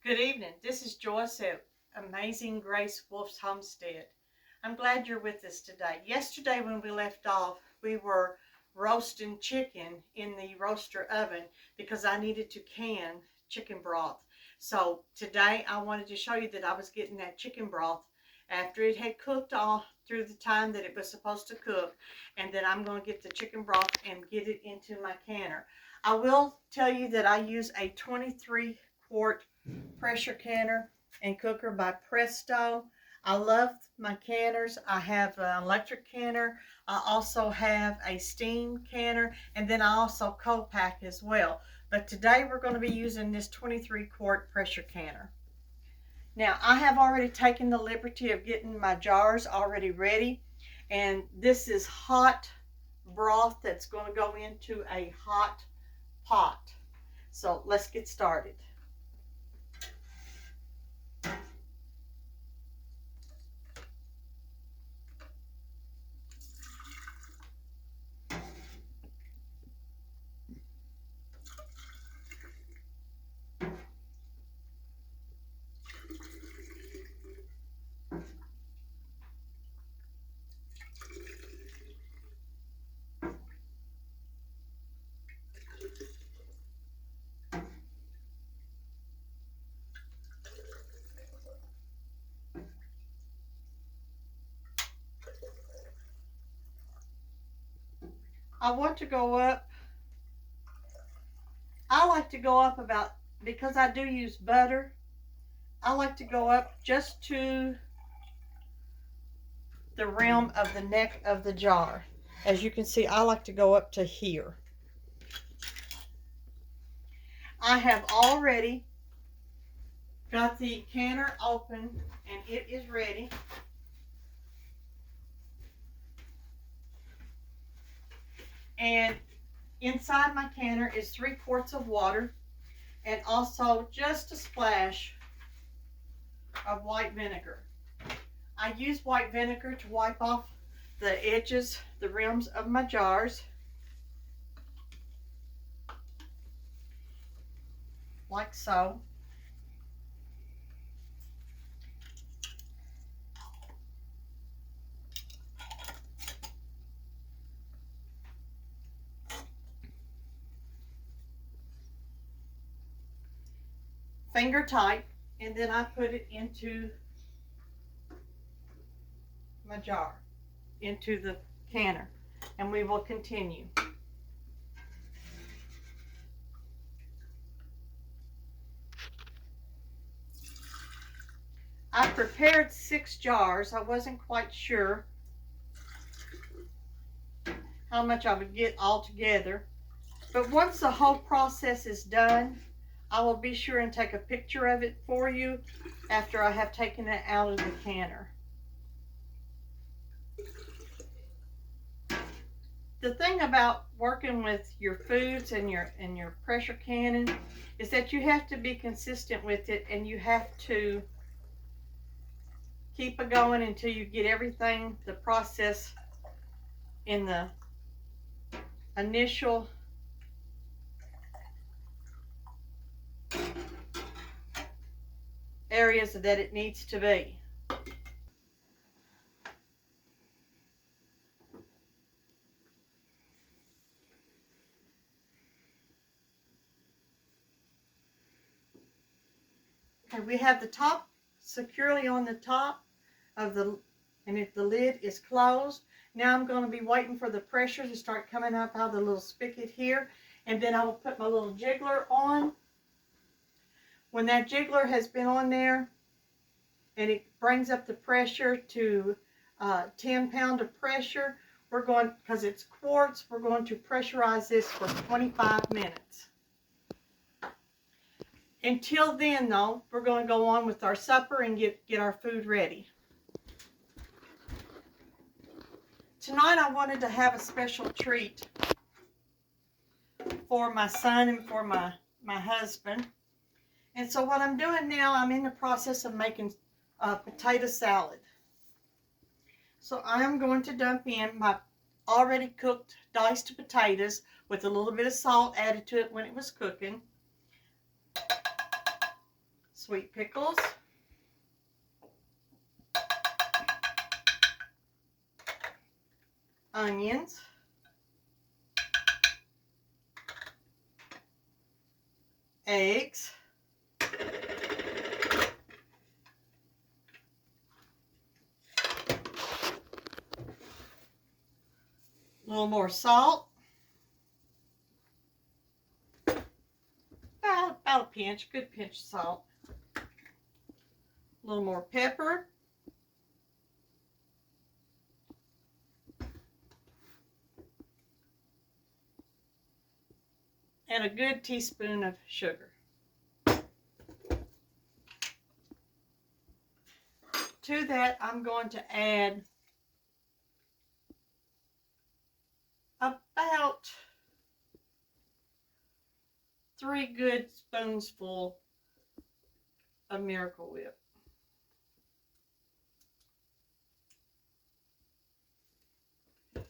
Good evening. This is Joyce at Amazing Grace Wolf's Homestead. I'm glad you're with us today. Yesterday when we left off, we were roasting chicken in the roaster oven because I needed to can chicken broth. So today I wanted to show you that I was getting that chicken broth after it had cooked all through the time that it was supposed to cook, and then I'm going to get the chicken broth and get it into my canner. I will tell you that I use a 23 quart pressure canner and cooker by Presto. I love my canners. I have an electric canner. I also have a steam canner, and then I also co-pack as well. But today we're going to be using this 23 quart pressure canner. Now I have already taken the liberty of getting my jars already ready, and this is hot broth that's going to go into a hot pot. So let's get started. I want to go up, I like to go up about, because I do use butter, I like to go up just to the rim of the neck of the jar. As you can see, I like to go up to here. I have already got the canner open and it is ready. And inside my canner is 3 quarts of water and also just a splash of white vinegar. I use white vinegar to wipe off the edges, the rims of my jars, like so. Finger tight, and then I put it into my jar, into the canner, and we will continue. I prepared 6 jars. I wasn't quite sure how much I would get all together, but once the whole process is done, I will be sure and take a picture of it for you after I have taken it out of the canner. The thing about working with your foods and your pressure canning is that you have to be consistent with it, and you have to keep it going until you get everything, the process in the initial areas that it needs to be. Okay, we have the top securely on the top of the, and if the lid is closed, now I'm going to be waiting for the pressure to start coming up out of the little spigot here, and then I will put my little jiggler on. When that jiggler has been on there and it brings up the pressure to 10 pound of pressure, we're going, because it's quartz, we're going to pressurize this for 25 minutes. Until then, though, we're going to go on with our supper and get our food ready. Tonight I wanted to have a special treat for my son and for my husband. And so what I'm doing now, I'm in the process of making potato salad. So I'm going to dump in my already cooked diced potatoes with a little bit of salt added to it when it was cooking. sweet pickles, onions, eggs, a little more salt, about a pinch, good pinch of salt, a little more pepper, and a good teaspoon of sugar. To that, I'm going to add about 3 good spoonsful of Miracle Whip.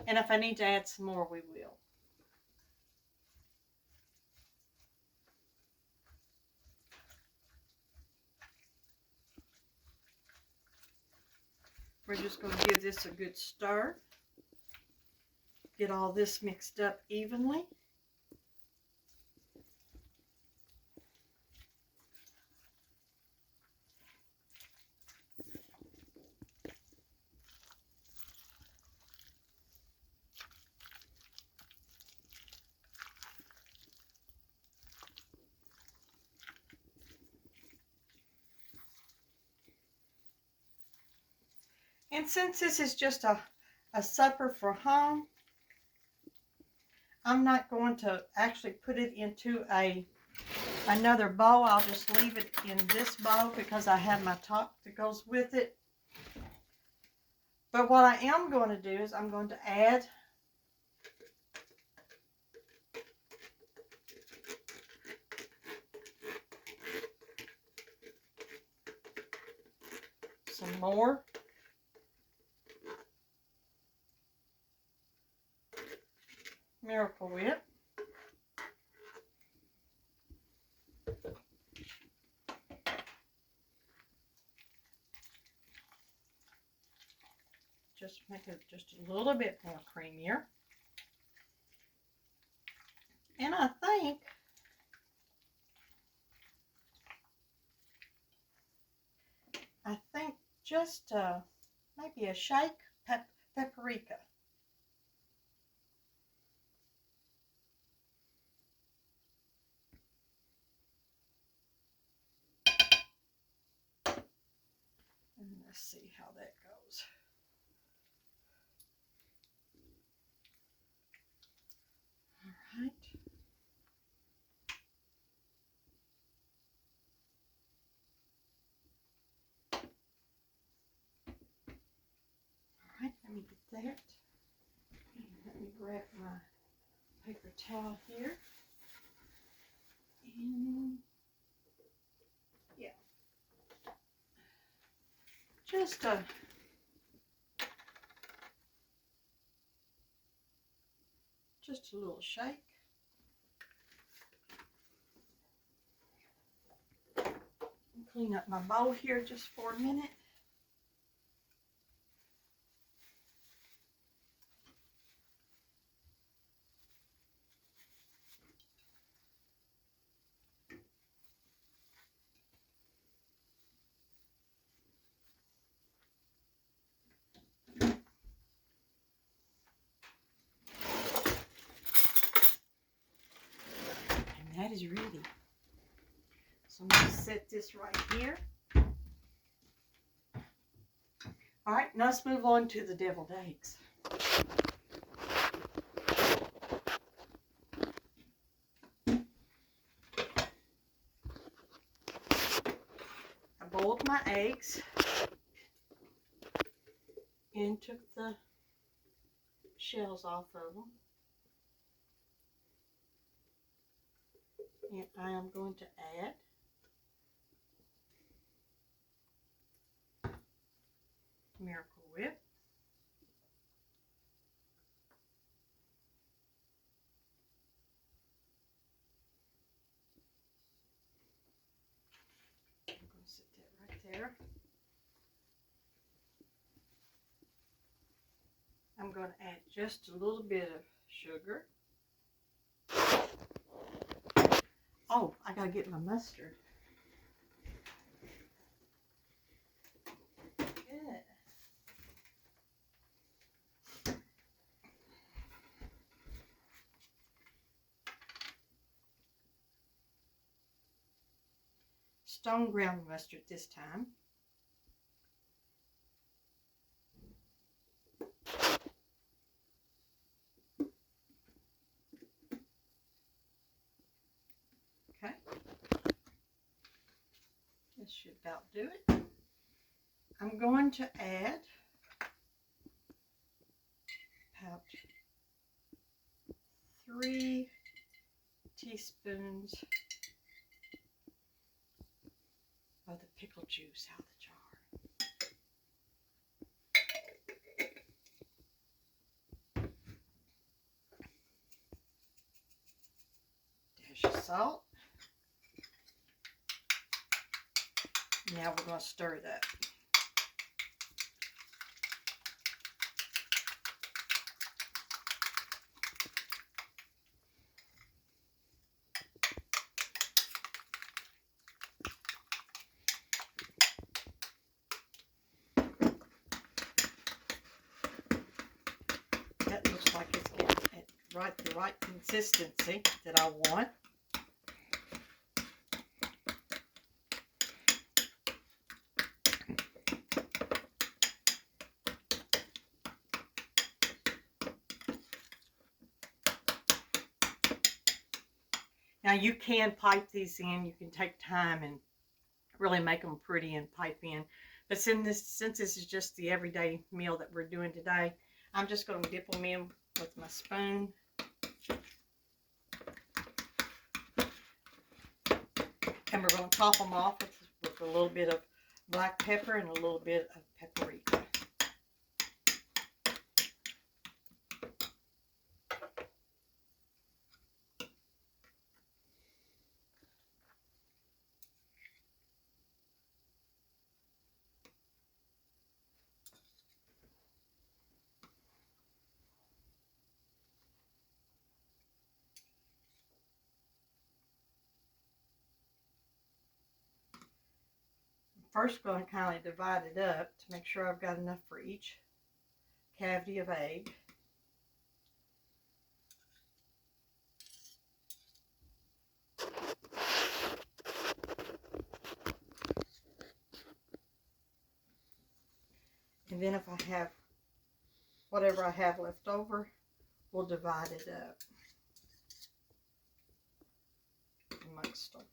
And if I need to add some more, we will. We're just going to give this a good stir. Get all this mixed up evenly. And since this is just a supper for home, I'm not going to actually put it into another bowl. I'll just leave it in this bowl because I have my top that goes with it. But what I am going to do is I'm going to add some more Miracle Whip. Just make it just a little bit more creamier. And I think just maybe a shake paprika. And let's see how that goes. All right. All right, let me get that. And let me grab my paper towel here. And yeah, just a little shake. Clean up my bowl here just for a minute. And that is ready. So I'm going to set this right here. All right, now let's move on to the deviled eggs. I boiled my eggs and took the shells off of them. And I am going to add Miracle Whip. I'm there. I'm going to add just a little bit of sugar. Oh, I got to get my mustard. Good. Stone ground mustard this time. Okay. This should about do it. I'm going to add about 3 teaspoons of the pickle juice out of the jar. Dash of salt. Now we're going to stir that. That looks like it's getting the right consistency that I want. Now you can pipe these in. You can take time and really make them pretty and pipe in. But since this is just the everyday meal that we're doing today, I'm just going to dip them in with my spoon. And we're going to top them off with a little bit of black pepper and a little bit of paprika. First, going to kind of divide it up to make sure I've got enough for each cavity of egg. And then if I have whatever I have left over, we'll divide it up amongst them.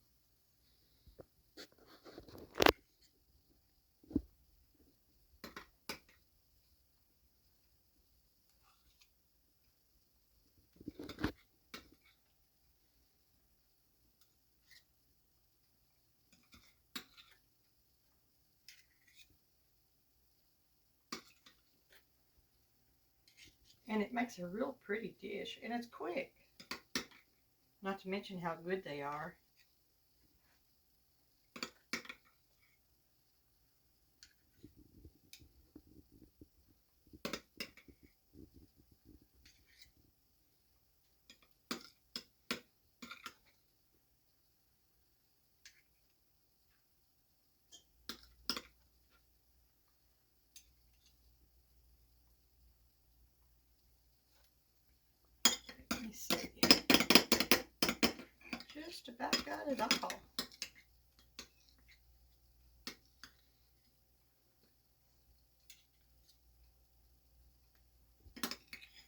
And it makes a real pretty dish, and it's quick. Not to mention how good they are. Let me see. Just about got it all.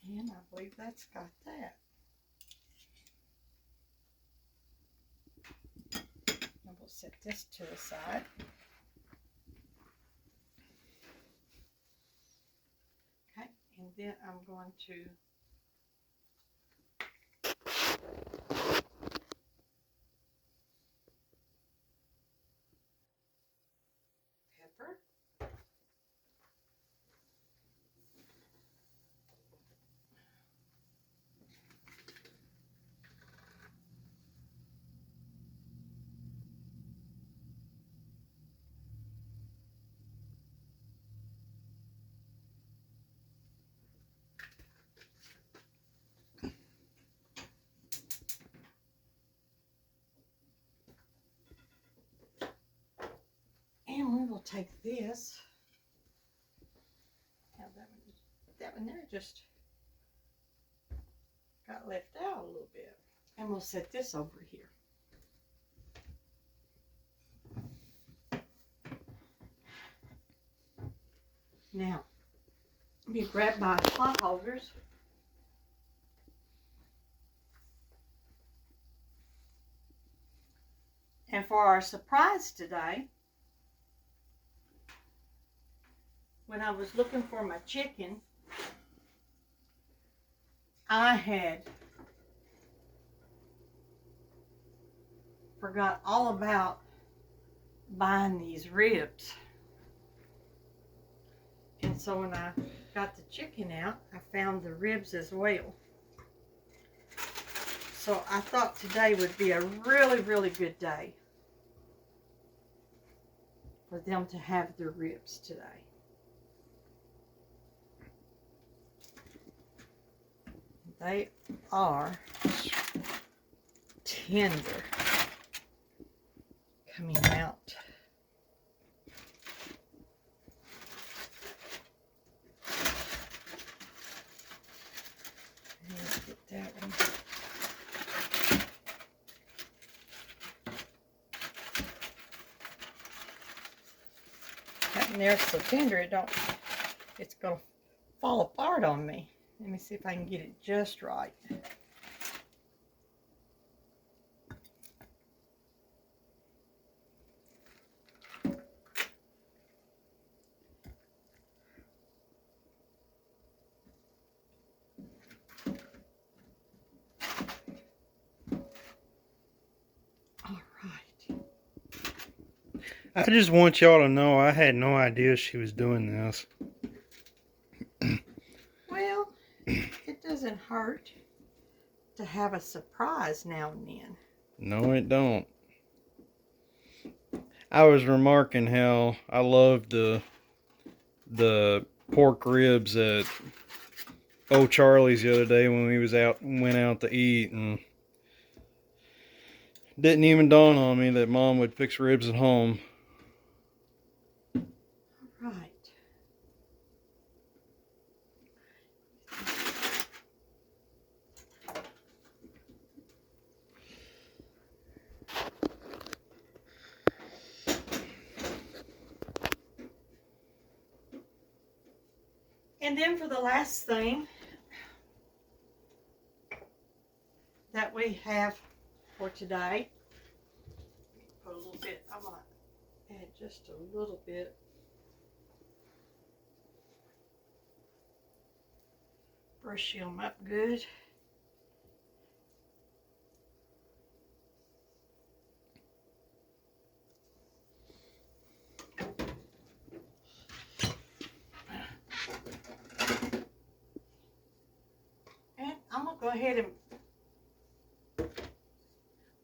And I believe that's got that. And we'll set this to the side. Okay, and then I'm going to pepper. take this. Now that one there just got left out a little bit. And we'll set this over here. Now, let me grab my pot holders. And for our surprise today, when I was looking for my chicken, I had forgot all about buying these ribs. And so when I got the chicken out, I found the ribs as well. So I thought today would be a really, really good day for them to have their ribs today. They are tender coming out. Let's get that one. That one there's so tender it's gonna fall apart on me. Let me see if I can get it just right. All right. I just want y'all to know I had no idea she was doing this. Well, it doesn't hurt to have a surprise now and then. No, it don't. I was remarking how I loved the pork ribs at Old Charlie's the other day when we went out to eat, and didn't even dawn on me that Mom would fix ribs at home. All right. And then for the last thing that we have for today, put a little bit, I want to add just a little bit. Brush them up good. Go ahead and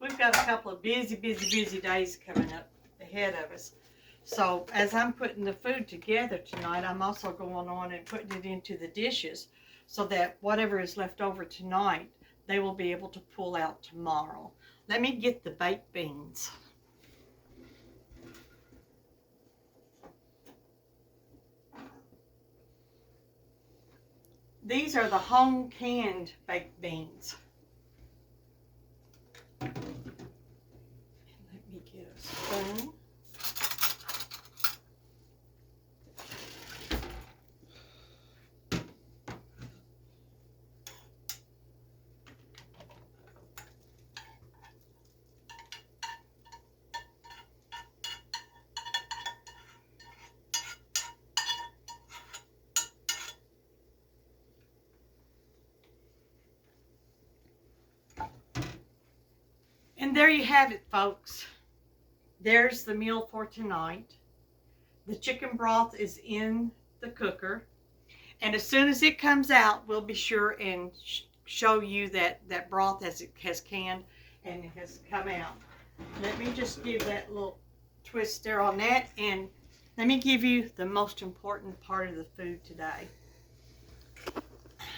we've got a couple of busy days coming up ahead of us. So as I'm putting the food together tonight, I'm also going on and putting it into the dishes so that whatever is left over tonight, they will be able to pull out tomorrow. Let me get the baked beans. These are the home canned baked beans. And let me get a spoon. And there you have it, folks. There's the meal for tonight. The chicken broth is in the cooker. And as soon as it comes out, we'll be sure and show you that broth as it has canned and it has come out. Let me just give that little twist there on that. And let me give you the most important part of the food today.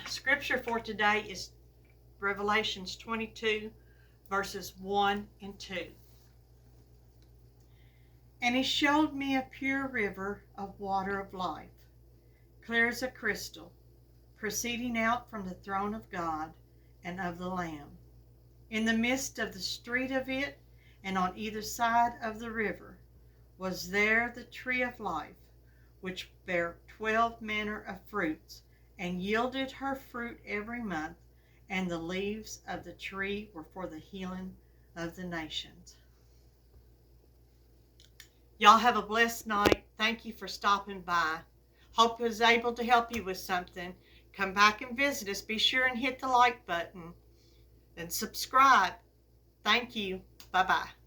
Scripture for today is Revelations 22. Verses 1 and 2. And he showed me a pure river of water of life, clear as a crystal, proceeding out from the throne of God and of the Lamb. In the midst of the street of it, and on either side of the river, was there the tree of life, which bare 12 manner of fruits, and yielded her fruit every month, and the leaves of the tree were for the healing of the nations. Y'all have a blessed night. Thank you for stopping by. Hope I was able to help you with something. Come back and visit us. Be sure and hit the like button and subscribe. Thank you. Bye-bye.